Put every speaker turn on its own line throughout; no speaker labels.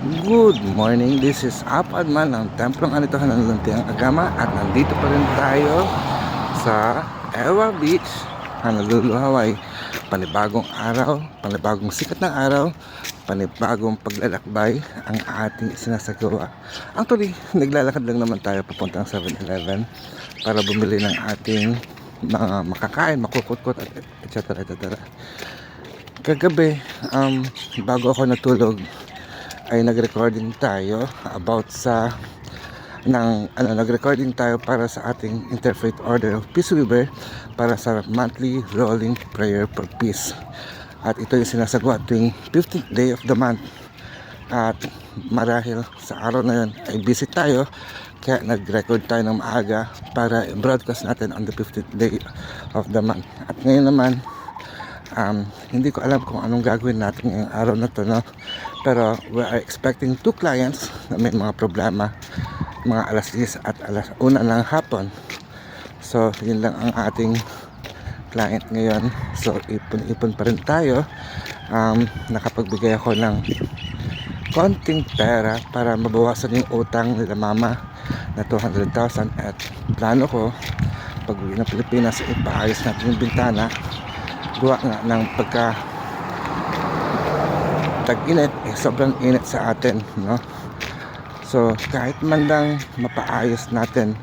Good morning, this is Apad Man ng Templong Anitohan ng Luntiang Agama at nandito pa rin tayo sa Ewa Beach, Honolulu, Hawaii. Panibagong araw, panibagong sikat ng araw, panibagong paglalakbay ang ating sinasagawa. Actually, naglalakad lang naman tayo papuntang 7-Eleven para bumili ng ating mga makakain, makukutkot at etc. etc. Kagabi, bago ako natulog, ay nag-recording tayo about sa nag-recording tayo para sa ating Interfaith Order of Peace Weaver para sa monthly rolling prayer for peace. At ito yung sinasagawa tuwing 15th day of the month. At marahil sa araw na yun ay busy tayo, kaya nag-record tayo ng maaga para broadcast natin on the 15th day of the month. At ngayon naman, hindi ko alam kung anong gagawin natin ngayong araw na to, no? Pero we are expecting 2 clients na may mga problema mga alas 10 at alas 1 ng hapon. So yun lang ang ating client ngayon. So ipon-ipon pa rin tayo. Nakapagbigay ako ng konting pera para mabawasan yung utang nila mama na 200,000 at plano ko pag uwi ng Pilipinas ipaayos natin yung bintana. Gawa nga ng pagka tag-init, sobrang init sa atin, no? So kahit man lang mapaayos natin,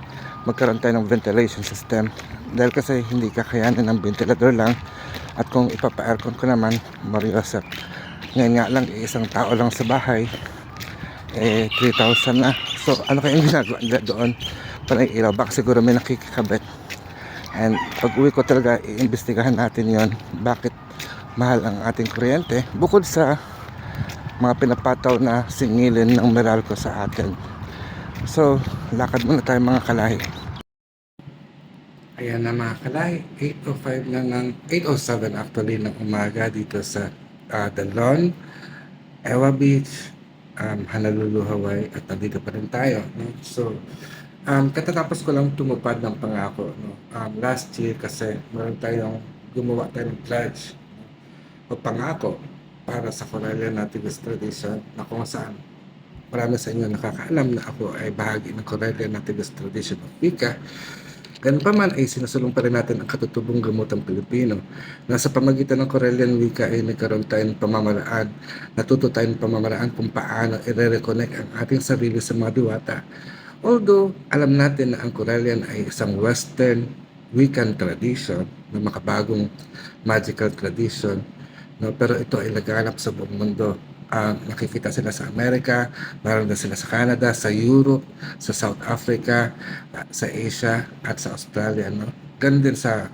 magkaroon tayo ng ventilation system, dahil kasi hindi kakayanin ng ventilador lang. At kung ipapa-aircon ko naman, mariosep, ngayon nga lang isang tao lang sa bahay, 3,000 na. So ano kayang ginagawa nila doon? Panay ilaw, baka siguro may nakikikabit. And pag uwi ko talaga, iimbestigahan natin yon, bakit mahal ang ating kuryente, bukod sa mga pinapataw na singilin ng Meralco sa atin. So lakad muna tayo mga kalahi. Ayan na mga kalahi, 8:05 na ng 8:07 actually ng umaga dito sa The Lawn, Ewa Beach, Honolulu, Hawaii. At nandito pa rin tayo, no? So katatapos ko lang tumupad ng pangako, no? Last year kasi meron tayong gumawa tayo ng pledge o pangako para sa Corellian Nativist Tradition, na kung saan marami sa inyo nakakaalam na ako ay bahagi ng Corellian Nativist Tradition of Wicca. Ganun pa man ay sinusulong pa rin natin ang katutubong gamotang Pilipino, na sa pamagitan ng Corellian Wicca ay nagkaroon tayo ng pamamaraan, natuto tayo ng pamamaraan kung paano i-reconnect ang ating sarili sa mga diwata. Although alam natin na ang Corellian ay isang Western Wiccan tradition na makabagong magical tradition, no, pero ito ay laganap sa buong mundo. Nakikita sila sa Amerika, meron na sila sa Canada, sa Europe, sa South Africa, sa Asia at sa Australia, no. Ganun din sa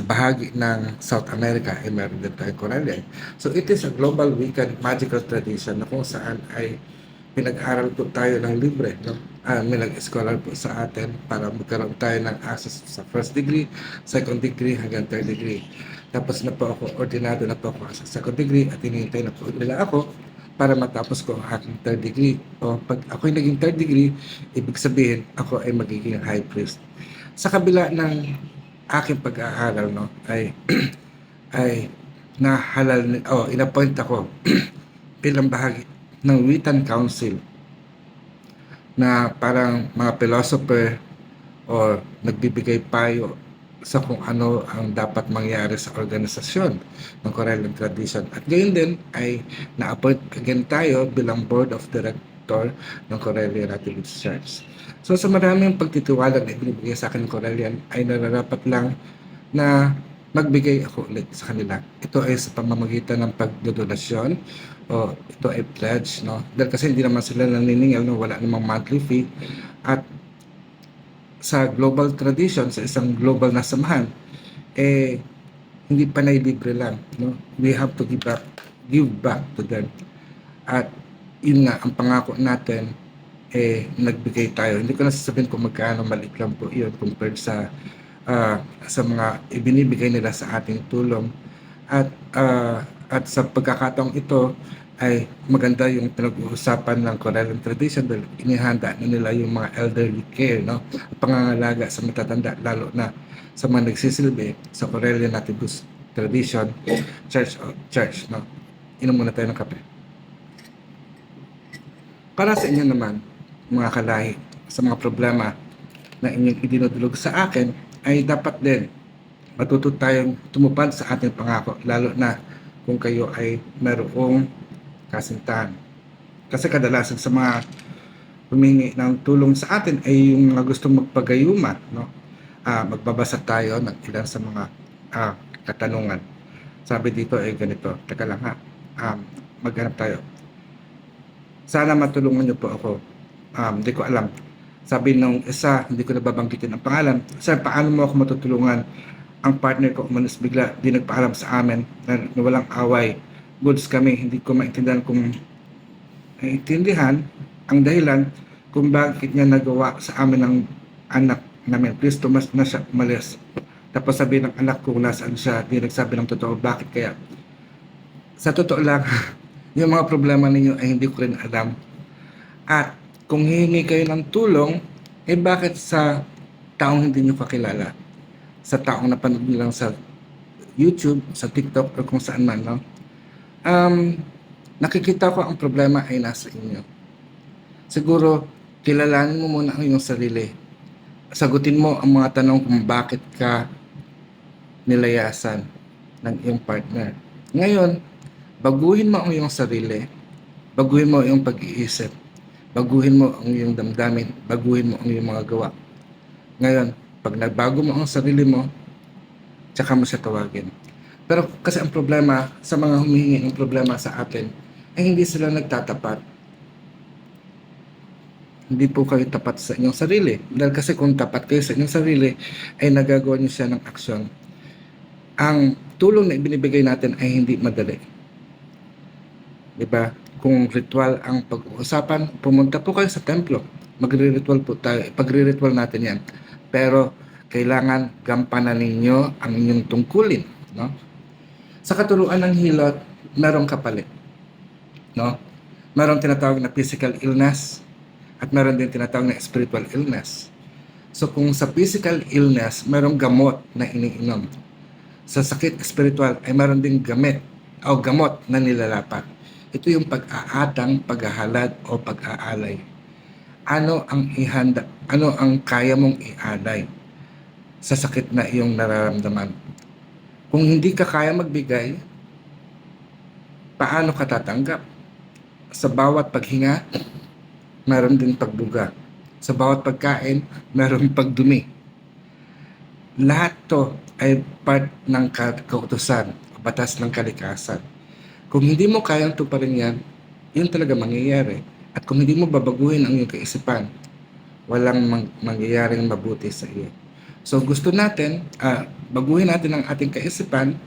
bahagi ng South America ay meron din tayong Corellian. So it is a global Wiccan magical tradition na kung saan ay pinag-aral po tayo ng libre, no? May nag-scholar po sa atin para magkaroon tayo ng access sa first degree, second degree, hanggang third degree. Tapos na po ako, ordinado na po ako sa second degree at hinihintay na po nila ako para matapos ko ang aking third degree. O pag ako'y naging third degree, ibig sabihin ako ay magiging high priest. Sa kabila ng aking pag-aaral, no, ay ay nahalal inappoint ako bilang bahagi ng Witan Council, na parang mga philosopher o nagbibigay payo sa kung ano ang dapat mangyari sa organisasyon ng Corellian Tradition. At gayon din ay na-appoint again tayo bilang Board of Director ng Corellian Nativist Church. So sa maraming pagtitiwala na ibinibigay sa akin ng Corellian, ay nararapat lang na magbigay ako ulit sa kanila. Ito ay sa pamamagitan ng pagdodonasyon, o ito ay pledge, no? Dahil kasi hindi naman sila naniningil, no? Wala namang monthly fee. At sa global tradition, sa isang global na samahan, hindi pa libre lang, no? We have to give back to them. At yun nga, ang pangako natin, nagbigay tayo. Hindi ko na sasabihin kung magkano, maliit lang po yun compared sa mga ibinibigay nila sa ating tulong. At sa pagkakataong ito ay maganda yung pinag-uusapan ng Corellian Tradition, dahil inihanda na nila yung mga elderly care, no? Pangangalaga sa matatanda, lalo na sa mga nagsisilbi sa Corellian Nativist Tradition Church, no? Inom muna tayo ng kape. Para sa inyo naman, mga kalahi, sa mga problema na inyong idinudulog sa akin, ay dapat din matuto tayong tumupad sa ating pangako, lalo na kung kayo ay mayroong kasintahan. Kasi kadalasan sa mga humingi ng tulong sa atin ay yung mga gustong magpagayuma, no? Magbabasa tayo ng ilan sa mga katanungan. Sabi dito ay ganito, teka lang ha, maghanap tayo. Sana matulungan niyo po ako. Hindi ko alam. Sabi nung isa, hindi ko nababanggitin ang pangalan. Sir, paano mo ako matutulungan? Ang partner ko umalis bigla, di nagpaalam sa amin na walang away. Goods kami, hindi ko maintindihan kung ang dahilan kung bakit niya nagawa sa amin ng anak namin. Please, tumas na siya umalis. Tapos sabi ng anak ko kung nasaan siya, di nagsabi ng totoo. Bakit kaya? Sa totoo lang, yung mga problema ninyo ay hindi ko rin alam. At kung hihingi kayo ng tulong, eh bakit sa taong hindi nyo kakilala? Sa taong napanood nyo lang sa YouTube, sa TikTok, o kung saan man, no? Nakikita ko ang problema ay nasa inyo. Siguro, kilalanin mo muna ang iyong sarili. Sagutin mo ang mga tanong kung bakit ka nilayasan ng iyong partner. Ngayon, baguhin mo ang iyong sarili, baguhin mo ang iyong pag-iisip, baguhin mo ang iyong damdamin, baguhin mo ang iyong mga gawa. Ngayon, pag nagbago mo ang sarili mo, tsaka mo siya tawagin. Pero kasi ang problema sa mga humihingi ng problema sa atin, ay hindi sila nagtatapat. Hindi po kayo tapat sa inyong sarili. Dahil kasi kung tapat kayo sa inyong sarili, ay nagagawa niyo siya ng aksyon. Ang tulong na ibinibigay natin ay hindi madali. Diba? Kung ritual ang pag-uusapan, pumunta po kayo sa templo. Magre-ritual po tayo. Pagre-ritual natin yan. Pero kailangan gampanan ninyo ang inyong tungkulin. No? Sa katuruan ng hilot, merong kapalit. No? Merong tinatawag na physical illness at meron din tinatawag na spiritual illness. So kung sa physical illness, merong gamot na iniinom. Sa sakit spiritual ay meron din gamot na nilalapat. Ito yung pag-aatang, paghahalad o pag-aalay. Ano ang kaya mong ialay sa sakit na iyong nararamdaman? Kung hindi ka kaya magbigay, paano ka tatanggap? Sa bawat paghinga, meron din pagbuga. Sa bawat pagkain, meron pagdumi. Lahat to ay part ng kautusan, batas ng kalikasan. Kung hindi mo kayang tuparin yan, yun talaga mangyayari. At kung hindi mo babaguhin ang iyong kaisipan, walang mangyayaring mabuti sa iyo. So gusto natin, baguhin natin ang ating kaisipan,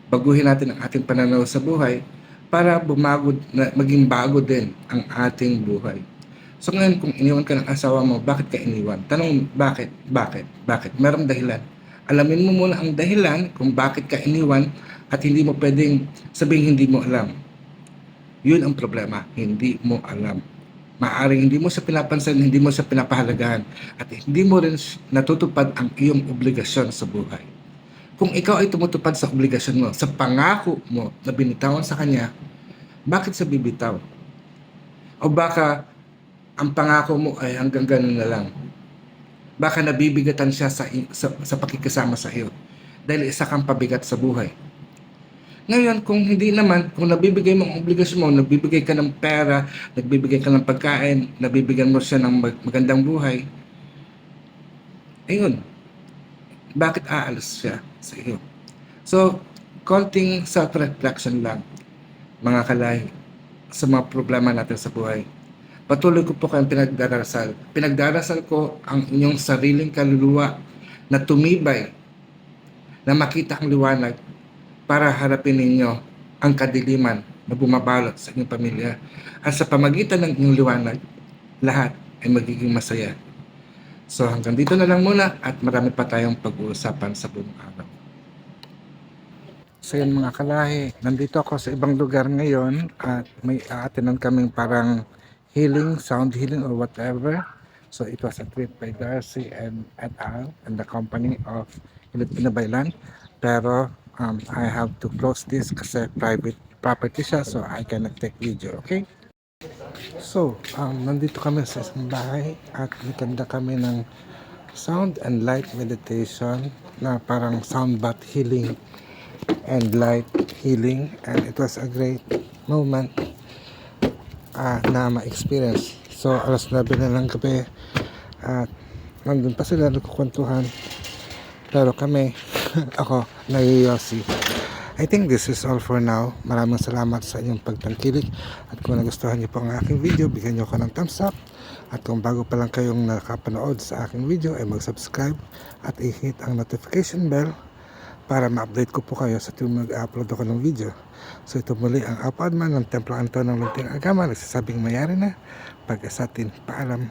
baguhin natin ang ating pananaw sa buhay, para maging bago din ang ating buhay. So ngayon, kung iniwan ka ng asawa mo, bakit ka iniwan? Tanong, bakit? Merong dahilan. Alamin mo muna ang dahilan kung bakit ka iniwan at hindi mo pwedeng sabihin hindi mo alam. Yun ang problema, hindi mo alam. Maaaring hindi mo siya pinapansin, hindi mo siya pinapahalagahan, at hindi mo rin natutupad ang iyong obligasyon sa buhay. Kung ikaw ay tumutupad sa obligasyon mo, sa pangako mo na binitawan sa kanya, bakit sa bibitaw? O baka ang pangako mo ay hanggang ganun na lang. Baka nabibigatan siya sa pakikisama sa iyo dahil isa kang pabigat sa buhay. Ngayon, kung hindi naman, kung nabibigay mo ang obligasyon mo, nagbibigay ka ng pera, nagbibigay ka ng pagkain, nabibigyan mo siya ng magandang buhay, ayun, bakit aalis siya sa iyo? So, konting self-reflection lang, mga kalahi, sa mga problema natin sa buhay. Patuloy ko po kayong pinagdarasal. Pinagdarasal ko ang inyong sariling kaluluwa na tumibay, na makita ang liwanag para harapin ninyo ang kadiliman na bumabalot sa inyong pamilya. At sa pamagitan ng inyong liwanag, lahat ay magiging masaya. So hanggang dito na lang muna at marami pa tayong pag-uusapan sa buong araw. So yan mga kalahi, nandito ako sa ibang lugar ngayon at may aatinan kaming parang healing, sound healing or whatever. So it was a trip by Darcy and et al. And the company of Filipino Bailan. Pero I have to close this kasi private property siya, so I cannot take video, okay? So, nandito kami sa isang bahay at nagkanda kami ng sound and light meditation na parang sound bath healing and light healing, and it was a great moment na ma-experience. So, alas 9 na ng gabi at nandun pa sila nagkukwentuhan, pero kami ako nayoyosi. I think this is all for now. Maraming salamat sa inyong pagtangkilik, at kung nagustuhan niyo po ang aking video, bigyan niyo ako ng thumbs up, at kung bago pa lang kayong nakapanood sa aking video ay mag-subscribe at i-hit ang notification bell para ma-update ko po kayo sa tuwing mag-upload ako ng video. So ito muli ang Apo Adman ng Templo Anton ng Lunting Agama, nagsasabing mayari na, pag-asatin, paalam.